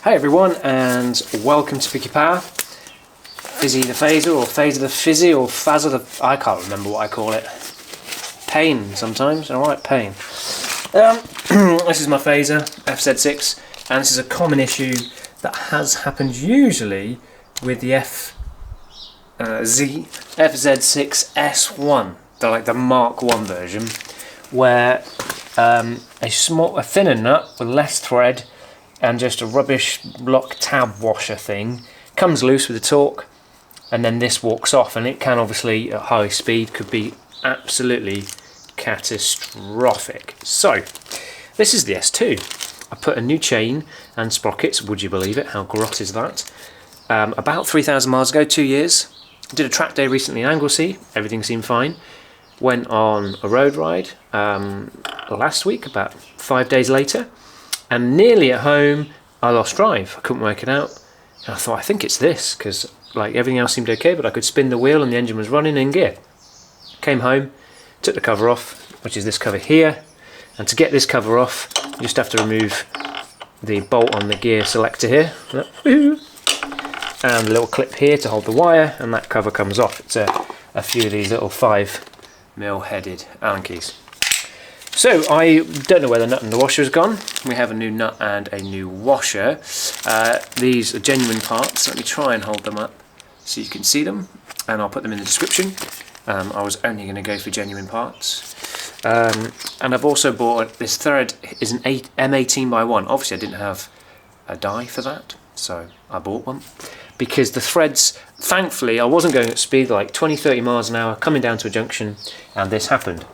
Hey everyone, and welcome to Picky Power. Fizzy the Fazer, or Fazer the Fizzy, or Fazer the... I can't remember what I call it. Pain sometimes, alright, pain. This is my Fazer, FZ6, and this is a common issue that has happened usually with the FZ6 S1, the Mark 1 version, where a thinner nut with less thread and just a rubbish lock tab washer thing comes loose with a torque, and then this walks off, and it can obviously at high speed could be absolutely catastrophic. So this is the S2. I put a new chain and sprockets, would you believe it, how grot is that, about 3,000 miles ago, 2 years. Did a track day recently in Anglesey, everything seemed fine. Went on a road ride last week, about 5 days later, and nearly at home I lost drive. I couldn't work it out, and I thought, I think it's this, because like everything else seemed okay, but I could spin the wheel and the engine was running in gear. Came home, took the cover off, which is this cover here, and to get this cover off you just have to remove the bolt on the gear selector here, and a little clip here to hold the wire, and that cover comes off. It's a few of these little 5mm headed Allen keys. So I don't know where the nut and the washer has gone. We have a new nut and a new washer. These are genuine parts. Let me try and hold them up so you can see them, and I'll put them in the description. I was only going to go for genuine parts. And I've also bought, this thread is an M18x1. Obviously I didn't have a die for that, so I bought one. Because the threads, thankfully I wasn't going at speed, like 20-30 miles an hour, coming down to a junction, and this happened.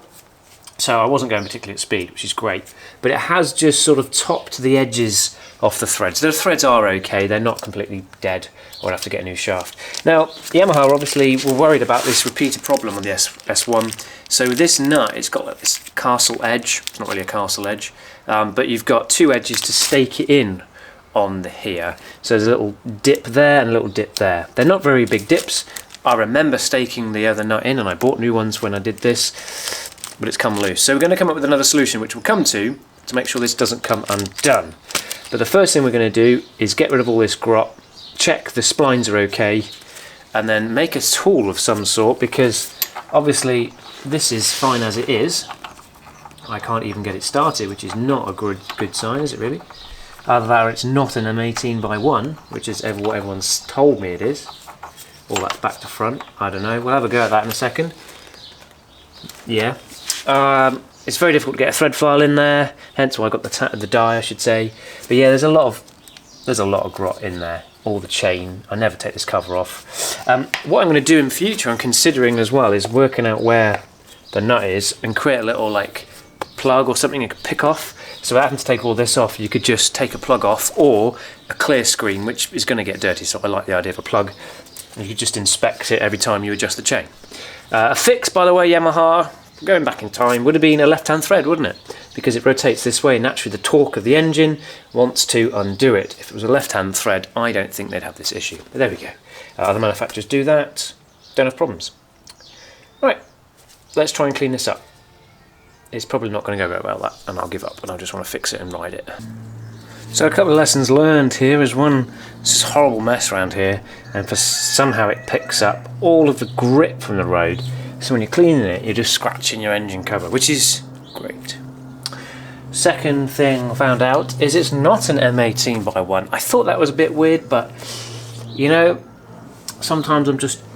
So I wasn't going particularly at speed, which is great, but it has just sort of topped the edges off the threads. The threads are okay, they're not completely dead, or I'll have to get a new shaft. Now, Yamaha obviously were worried about this repeated problem on the S1, so this nut, it's got like this castle edge. It's not really a castle edge, but you've got two edges to stake it in on the here. So there's a little dip there and a little dip there. They're not very big dips. I remember staking the other nut in, and I bought new ones when I did this, but it's come loose. So we're going to come up with another solution, which we'll come to make sure this doesn't come undone. But the first thing we're going to do is get rid of all this grot, check the splines are okay, and then make a tool of some sort, because obviously this is fine as it is. I can't even get it started, which is not a good sign, is it really? Either that or it's not an M18x1, which is what everyone's told me it is. Or that's back to front, I don't know. We'll have a go at that in a second. Yeah. It's very difficult to get a thread file in there, hence why I got the die, I should say. But yeah, there's a lot of grot in there. All the chain. I never take this cover off. What I'm going to do in future, I'm considering as well, is working out where the nut is and create a little like plug or something you could pick off. So if I happen to take all this off, you could just take a plug off, or a clear screen, which is going to get dirty. So I like the idea of a plug. You could just inspect it every time you adjust the chain. A fix, by the way, Yamaha, going back in time, would have been a left-hand thread, wouldn't it? Because it rotates this way, and naturally the torque of the engine wants to undo it. If it was a left-hand thread, I don't think they'd have this issue. But there we go. Other manufacturers do that, don't have problems. Right, let's try and clean this up. It's probably not going to go very well, that, and I'll give up, and I just want to fix it and ride it. So a couple of lessons learned here is one, this horrible mess around here, and somehow it picks up all of the grip from the road. So when you're cleaning it, you're just scratching your engine cover, which is great. Second thing I found out is it's not an M18x1. I thought that was a bit weird, but you know, sometimes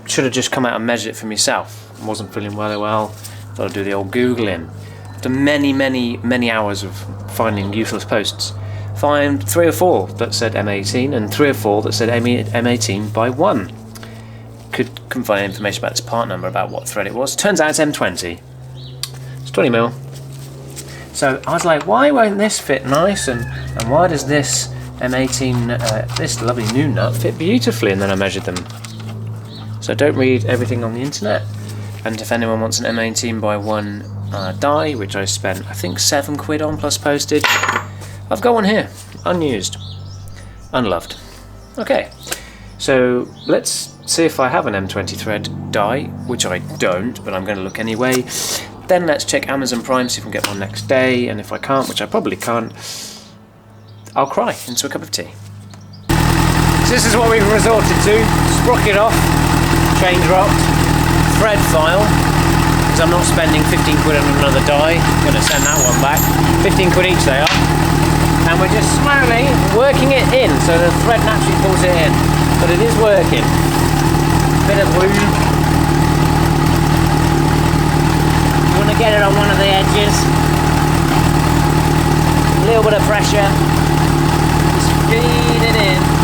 should have just come out and measured it for myself. I wasn't feeling well. Thought I'd do the old Googling. After many hours of finding useless posts, find 3 or 4 that said M18 and 3 or 4 that said M18x1. Couldn't find information about this part number, about what thread it was. Turns out it's M20. It's 20mm. So I was like, why won't this fit nice, and why does this M18, this lovely new nut, fit beautifully? And then I measured them. So don't read everything on the internet. And if anyone wants an M18x1 die, which I spent I think £7 on plus postage, I've got one here, unused, unloved. Okay, so let's see if I have an M20 thread die, which I don't, but I'm going to look anyway. Then let's check Amazon Prime, see if we can get one next day, and if I can't, which I probably can't, I'll cry into a cup of tea. this is what we've resorted to. Sprocket off, chain dropped, thread file, because I'm not spending 15 quid on another die. I'm going to send that one back. 15 quid each they are. And we're just slowly working it in, so the thread naturally pulls it in. But it is working. Bit of lube. You want to get it on one of the edges. A little bit of pressure. Just feed it in.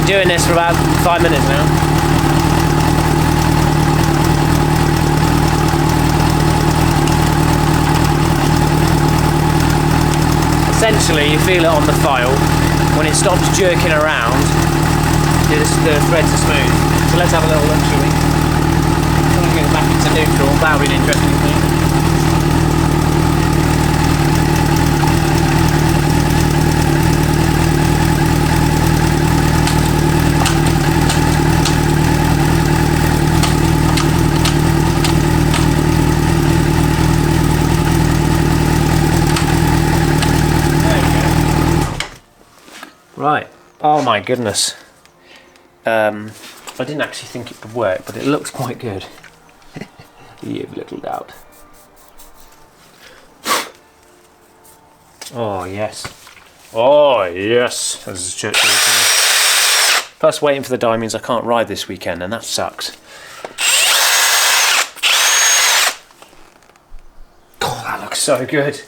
Doing this for about 5 minutes now. Essentially, you feel it on the file. When it stops jerking around, the threads are smooth. So let's have a little look, shall we? I'm going to get it back into neutral. That'll be an interesting thing. Right, oh my goodness. I didn't actually think it would work, but it looks quite good. You have little doubt. Oh yes. Oh yes. Plus waiting for the die means I can't ride this weekend, and that sucks. Oh, that looks so good.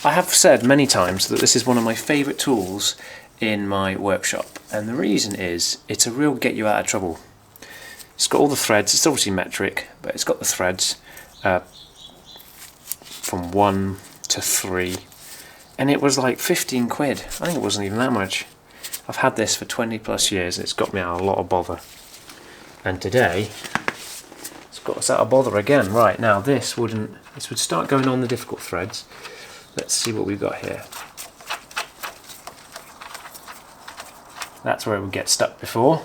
I have said many times that this is one of my favourite tools in my workshop, and the reason is it's a real get you out of trouble. It's got all the threads, it's obviously metric, but it's got the threads from 1 to 3, and it was like 15 quid. I think it wasn't even that much. I've had this for 20 plus years, and it's got me out a lot of bother. And today, it's got us out of bother again. Right, now this would start going on the difficult threads. Let's see what we've got here. That's where it would get stuck before.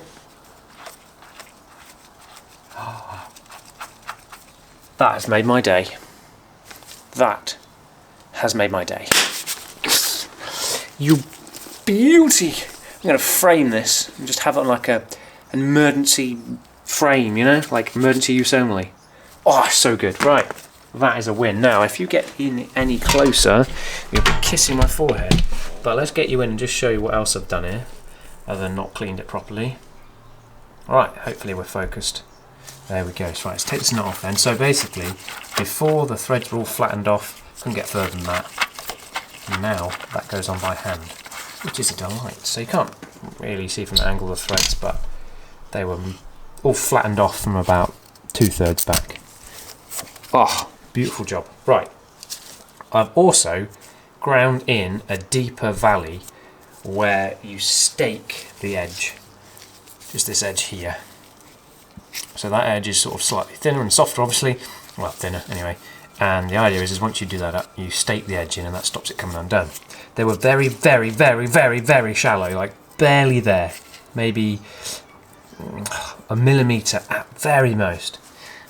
That has made my day. That has made my day. You beauty! I'm going to frame this and just have it on like an emergency frame, you know? Like emergency use only. Oh, so good. Right. That is a win. Now, if you get in any closer, you'll be kissing my forehead. But let's get you in and just show you what else I've done here, other than not cleaned it properly. Alright, hopefully we're focused. There we go. Right, let's take this knot off then. So basically, before the threads were all flattened off, couldn't get further than that. And now, that goes on by hand, which is a delight. So you can't really see from the angle of the threads, but they were all flattened off from about 2/3 back. Oh, beautiful job. Right, I've also ground in a deeper valley where you stake the edge, just this edge here. So that edge is sort of slightly thinner and softer, obviously, well, thinner anyway, and the idea is once you do that up, you stake the edge in and that stops it coming undone. They were very, very, very, very, very shallow, like barely there, maybe a millimetre at very most.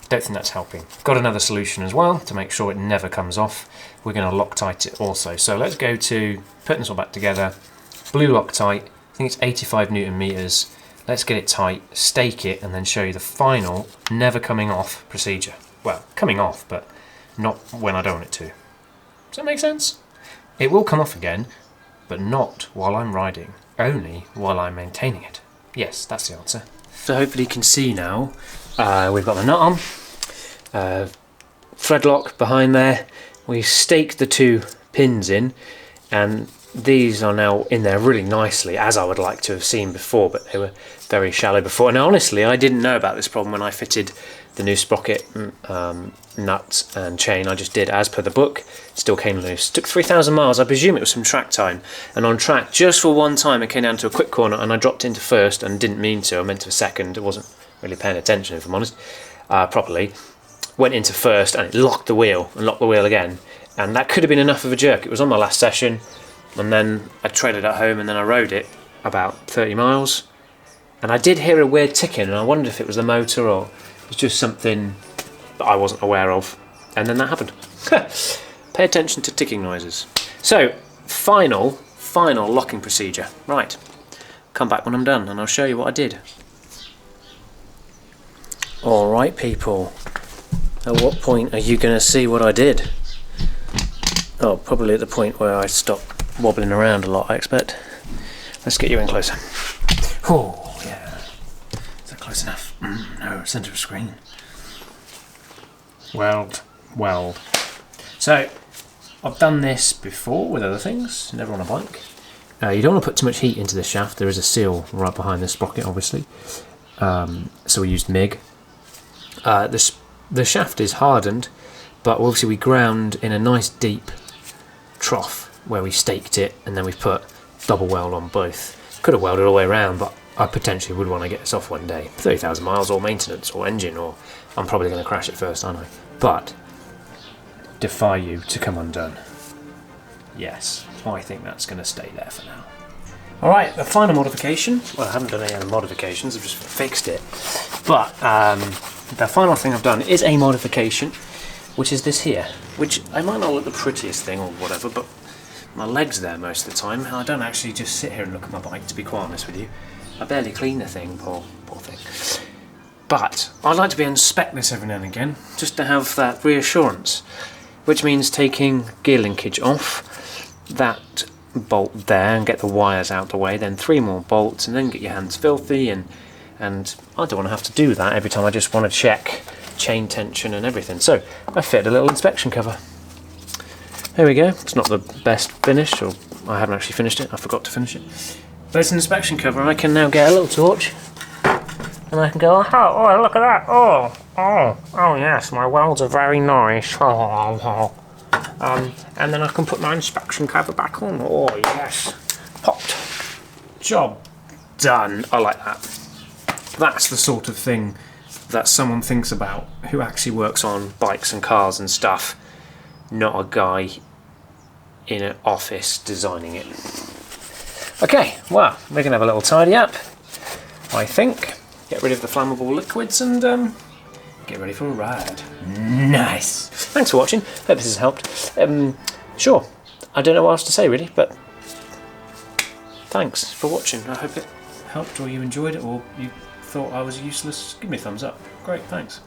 Don't think that's helping. Got another solution as well to make sure it never comes off. We're going to Loctite it also. So let's go to putting this all back together. Blue Loctite, I think it's 85 Newton meters. Let's get it tight, stake it, and then show you the final never coming off procedure. Well, coming off, but not when I don't want it to. Does that make sense? It will come off again, but not while I'm riding, only while I'm maintaining it. Yes, that's the answer. So hopefully you can see now, we've got the nut on, thread lock behind there, we staked the 2 pins in, and these are now in there really nicely, as I would like to have seen before, but they were very shallow before. And honestly, I didn't know about this problem when I fitted the new sprocket nuts and chain. I just did as per the book, still came loose. Took 3,000 miles, I presume it was some track time. And on track, just for one time, it came down to a quick corner and I dropped into first and didn't mean to. I meant to second, I wasn't really paying attention if I'm honest, properly. Went into first and it locked the wheel again. and that could have been enough of a jerk. It was on my last session, and then I tried it at home, and then I rode it about 30 miles, and I did hear a weird ticking, and I wondered if it was the motor or it was just something that I wasn't aware of, and then that happened. Pay attention to ticking noises. So, final locking procedure. Right, come back when I'm done, and I'll show you what I did. Alright people, at what point are you going to see what I did? Oh, probably at the point where I stop wobbling around a lot, I expect. Let's get you in closer. Oh, yeah. Is that close enough? No, centre of screen. Weld. So, I've done this before with other things, never on a bike. You don't want to put too much heat into the shaft. There is a seal right behind the sprocket, obviously. So we used MIG. The shaft is hardened, but obviously we ground in a nice deep trough where we staked it, and then we've put double weld on both. Could have welded all the way around, but I potentially would want to get this off one day. 30,000 miles or maintenance or engine, or I'm probably going to crash it first, aren't I? But defy you to come undone. Yes, I think that's going to stay there for now. Alright, the final modification. Well, I haven't done any other modifications, I've just fixed it. But the final thing I've done is a modification, which is this here. Which I might not look the prettiest thing or whatever, but my leg's there most of the time. I don't actually just sit here and look at my bike, to be quite honest with you. I barely clean the thing, poor thing. But I like to be able to inspect this every now and again, just to have that reassurance. Which means taking gear linkage off, that bolt there, and get the wires out the way, then 3 more bolts, and then get your hands filthy, and I don't want to have to do that every time. I just want to check chain tension and everything. So I fit a little inspection cover. There we go. It's not the best finish, or I haven't actually finished it. I forgot to finish it. But it's an inspection cover, and I can now get a little torch, and I can go, oh, look at that. Oh yes, my welds are very nice. And then I can put my inspection cover back on. Oh yes, popped. Job done. I like that. That's the sort of thing that someone thinks about who actually works on bikes and cars and stuff, not a guy in an office designing it. Okay, well, we're going to have a little tidy up, I think. Get rid of the flammable liquids and get ready for a ride. Nice! Thanks for watching. Hope this has helped. Sure, I don't know what else to say really, but thanks for watching. I hope it helped, or you enjoyed it, or you thought I was useless. Give me a thumbs up. Great, thanks.